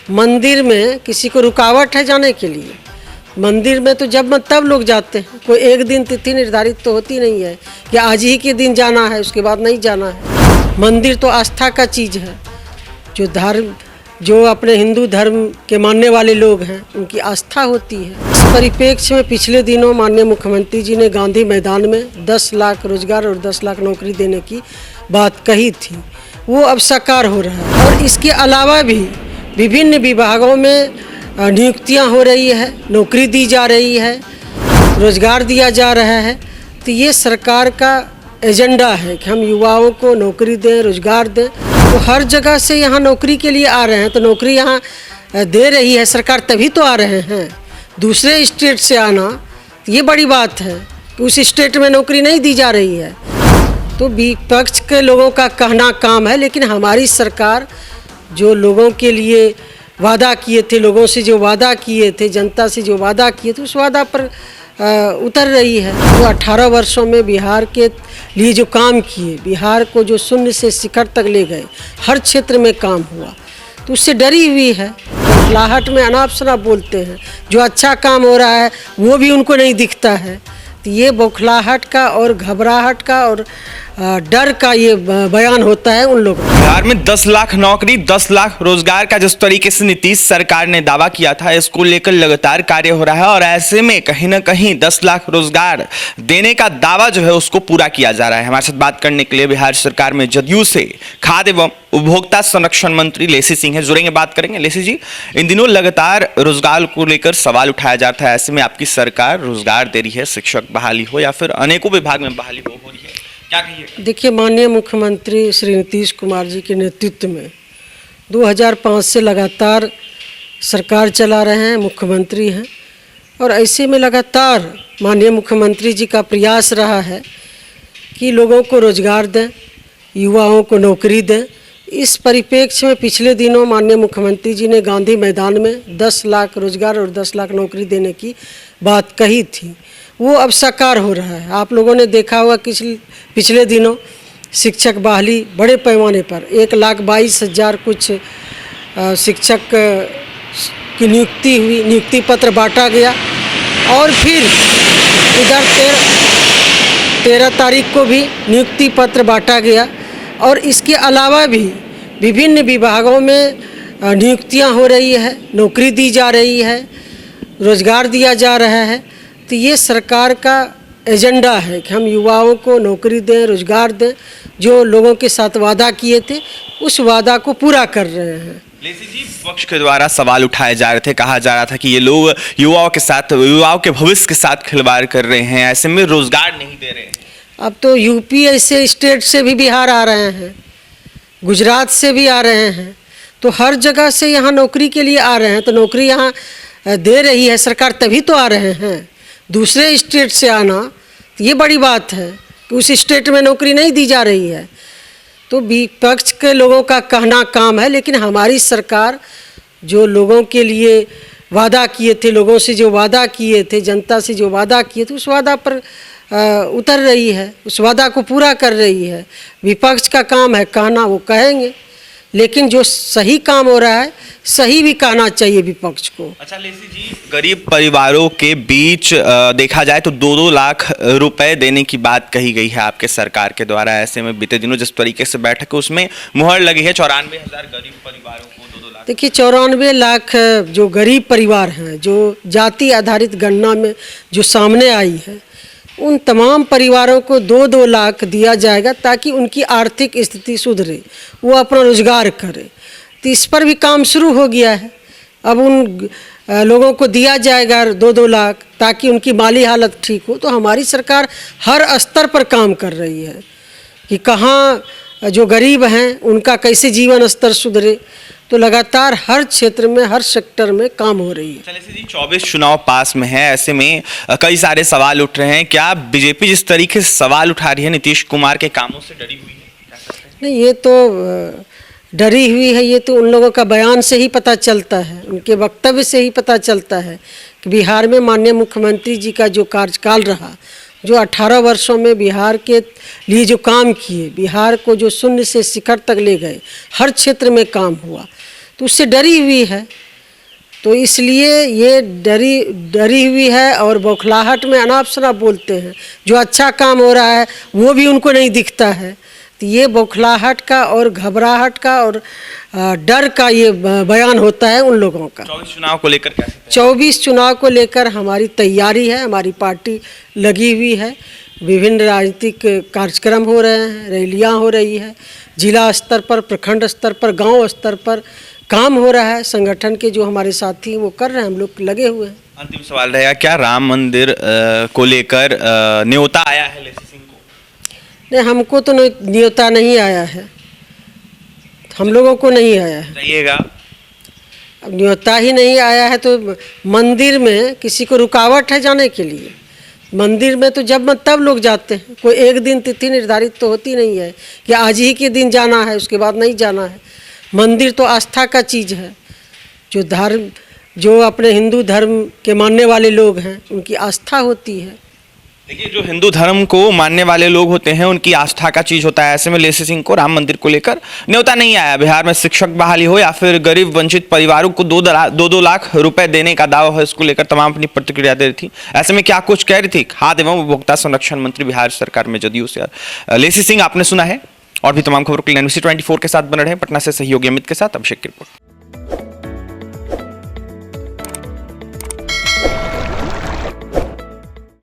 मंदिर में किसी को रुकावट है जाने के लिए? मंदिर में तो जब मन तब लोग जाते हैं। कोई एक दिन तिथि निर्धारित तो होती नहीं है कि आज ही के दिन जाना है, उसके बाद नहीं जाना है। मंदिर तो आस्था का चीज़ है। जो अपने हिंदू धर्म के मानने वाले लोग हैं, उनकी आस्था होती है। इस परिप्रेक्ष्य में पिछले दिनों माननीय मुख्यमंत्री जी ने गांधी मैदान में 10 लाख रोजगार और 10 लाख नौकरी देने की बात कही थी। वो अब साकार हो रहा है और इसके अलावा भी विभिन्न विभागों में नियुक्तियां हो रही है, नौकरी दी जा रही है, रोजगार दिया जा रहा है। तो ये सरकार का एजेंडा है कि हम युवाओं को नौकरी दें, रोजगार दें। तो हर जगह से यहाँ नौकरी के लिए आ रहे हैं, तो नौकरी यहाँ दे रही है सरकार, तभी तो आ रहे हैं। दूसरे स्टेट से आना ये बड़ी बात है कि उस स्टेट में नौकरी नहीं दी जा रही है। तो विपक्ष के लोगों का कहना काम है, लेकिन हमारी सरकार जो लोगों के लिए वादा किए थे, लोगों से जो वादा किए थे, जनता से जो वादा किए थे, उस वादा पर उतर रही है। तो 18 वर्षों में बिहार के लिए जो काम किए, बिहार को जो शून्य से शिखर तक ले गए, हर क्षेत्र में काम हुआ, तो उससे डरी हुई है। बौखलाहट में अनाप शनाप बोलते हैं, जो अच्छा काम हो रहा है वो भी उनको नहीं दिखता है। तो ये बौखलाहट का और घबराहट का और डर का ये बयान होता है उन लोगों का। बिहार में 10 लाख नौकरी, 10 लाख रोजगार का जिस तरीके से नीतीश सरकार ने दावा किया था, इसको लेकर लगातार कार्य हो रहा है और ऐसे में कहीं ना कहीं 10 लाख रोजगार देने का दावा जो है उसको पूरा किया जा रहा है। हमारे साथ बात करने के लिए बिहार सरकार में जदयू से खाद्य एवं उपभोक्ता संरक्षण मंत्री लेसी सिंह है, जुड़ेंगे, बात करेंगे। लेसी जी, इन दिनों लगातार रोजगार को लेकर सवाल उठाया जाता है, ऐसे में आपकी सरकार रोजगार दे रही है, शिक्षक बहाली हो या फिर अनेकों विभाग में बहाली हो रही है, क्या कहिए? देखिए, माननीय मुख्यमंत्री श्री नीतीश कुमार जी के नेतृत्व में 2005 से लगातार सरकार चला रहे हैं, मुख्यमंत्री हैं, और ऐसे में लगातार माननीय मुख्यमंत्री जी का प्रयास रहा है कि लोगों को रोजगार दें, युवाओं को नौकरी दें। इस परिप्रेक्ष्य में पिछले दिनों माननीय मुख्यमंत्री जी ने गांधी मैदान में 10 लाख रोजगार और 10 लाख नौकरी देने की बात कही थी। वो अब साकार हो रहा है। आप लोगों ने देखा होगा कि पिछले दिनों शिक्षक बहाली बड़े पैमाने पर 1,22,000 कुछ शिक्षक की नियुक्ति हुई, नियुक्ति पत्र बांटा गया। और फिर इधर 13 तारीख को भी नियुक्ति पत्र बांटा गया। और इसके अलावा भी विभिन्न विभागों में नियुक्तियां हो रही है, नौकरी दी जा रही है, रोजगार दिया जा रहा है। तो ये सरकार का एजेंडा है कि हम युवाओं को नौकरी दें, रोजगार दें। जो लोगों के साथ वादा किए थे, उस वादा को पूरा कर रहे हैं। लेसी जी, विपक्ष के द्वारा सवाल उठाए जा रहे थे, कहा जा रहा था कि ये लोग युवाओं के भविष्य के साथ खिलवाड़ कर रहे हैं, ऐसे में रोजगार नहीं दे रहे हैं। अब तो यूपी ऐसे स्टेट से भी बिहार आ रहे हैं, गुजरात से भी आ रहे हैं, तो हर जगह से यहाँ नौकरी के लिए आ रहे हैं। तो नौकरी यहाँ दे रही है सरकार, तभी तो आ रहे हैं। दूसरे स्टेट से आना ये बड़ी बात है कि उस स्टेट में नौकरी नहीं दी जा रही है। तो विपक्ष के लोगों का कहना काम है, लेकिन हमारी सरकार जो लोगों के लिए वादा किए थे, लोगों से जो वादा किए थे, जनता से जो वादा किए थे, उस वादा पर उतर रही है, उस वादा को पूरा कर रही है। विपक्ष का काम है कहना, वो कहेंगे, लेकिन जो सही काम हो रहा है सही भी कहना चाहिए विपक्ष को। अच्छा लेसी जी, गरीब परिवारों के बीच देखा जाए तो 2-2 लाख रुपए देने की बात कही गई है आपके सरकार के द्वारा। ऐसे में बीते दिनों जिस तरीके से बैठक है उसमें मुहर लगी है 94,000 गरीब परिवारों को 2-2 लाख। देखिए, 94 लाख जो गरीब परिवार हैं, जो जाति आधारित गणना में जो सामने आई है, उन तमाम परिवारों को 2-2 लाख दिया जाएगा ताकि उनकी आर्थिक स्थिति सुधरे, वो अपना रोजगार करें। तो इस पर भी काम शुरू हो गया है। अब उन लोगों को दिया जाएगा 2-2 लाख ताकि उनकी माली हालत ठीक हो। तो हमारी सरकार हर स्तर पर काम कर रही है कि कहाँ जो गरीब हैं उनका कैसे जीवन स्तर सुधरे। तो लगातार हर क्षेत्र में, हर सेक्टर में काम हो रही है। चलिए जी, 24 चुनाव पास में है, ऐसे में कई सारे सवाल उठ रहे हैं। क्या बीजेपी जिस तरीके से सवाल उठा रही है नीतीश कुमार के कामों से डरी हुई है? नहीं, ये तो डरी हुई है, ये तो उन लोगों का बयान से ही पता चलता है, उनके वक्तव्य से ही पता चलता है कि बिहार में माननीय मुख्यमंत्री जी का जो कार्यकाल रहा, जो 18 वर्षों में बिहार के लिए जो काम किए, बिहार को जो शून्य से शिखर तक ले गए, हर क्षेत्र में काम हुआ, तो उससे डरी हुई है। तो इसलिए ये डरी हुई है और बौखलाहट में अनाप शनाप बोलते हैं। जो अच्छा काम हो रहा है वो भी उनको नहीं दिखता है। तो ये बौखलाहट का और घबराहट का और डर का ये बयान होता है उन लोगों का। 24 चुनाव को लेकर कैसे? 24 चुनाव को लेकर हमारी तैयारी है, हमारी पार्टी लगी हुई है। विभिन्न राजनीतिक कार्यक्रम हो रहे हैं, रैलियां हो रही है, जिला स्तर पर, प्रखंड स्तर पर, गांव स्तर पर काम हो रहा है। संगठन के जो हमारे साथी हैं वो कर रहे हैं, हम लोग लगे हुए हैं। अंतिम सवाल रहेगा, क्या राम मंदिर को लेकर न्योता आया है लेसी सिंह को? नहीं, हमको तो न्योता नहीं आया है, हम लोगों को नहीं आया है। रहिएगा। अब न्योता ही नहीं आया है तो मंदिर में किसी को रुकावट है जाने के लिए? मंदिर में तो जब मन तब लोग जाते हैं, कोई एक दिन तिथि निर्धारित तो होती नहीं है कि आज ही के दिन जाना है उसके बाद नहीं जाना है। मंदिर तो आस्था का चीज़ है। जो अपने हिंदू धर्म के मानने वाले लोग हैं उनकी आस्था होती है। देखिए, जो हिंदू धर्म को मानने वाले लोग होते हैं उनकी आस्था का चीज होता है। ऐसे में लेसी सिंह को राम मंदिर को लेकर न्योता नहीं आया। बिहार में शिक्षक बहाली हो या फिर गरीब वंचित परिवारों को 2 लाख रुपए देने का दावा है, इसको लेकर तमाम अपनी प्रतिक्रिया दे रही थी। ऐसे में क्या कुछ कह रही थी खाद्य एवं उपभोक्ता संरक्षण मंत्री बिहार सरकार में जदयू से लेसी सिंह, आपने सुना है। और भी तमाम खबरों के लिए NBC 24 के साथ बने रहें। पटना से सहयोगी अमित के साथ अभिषेक की रिपोर्ट।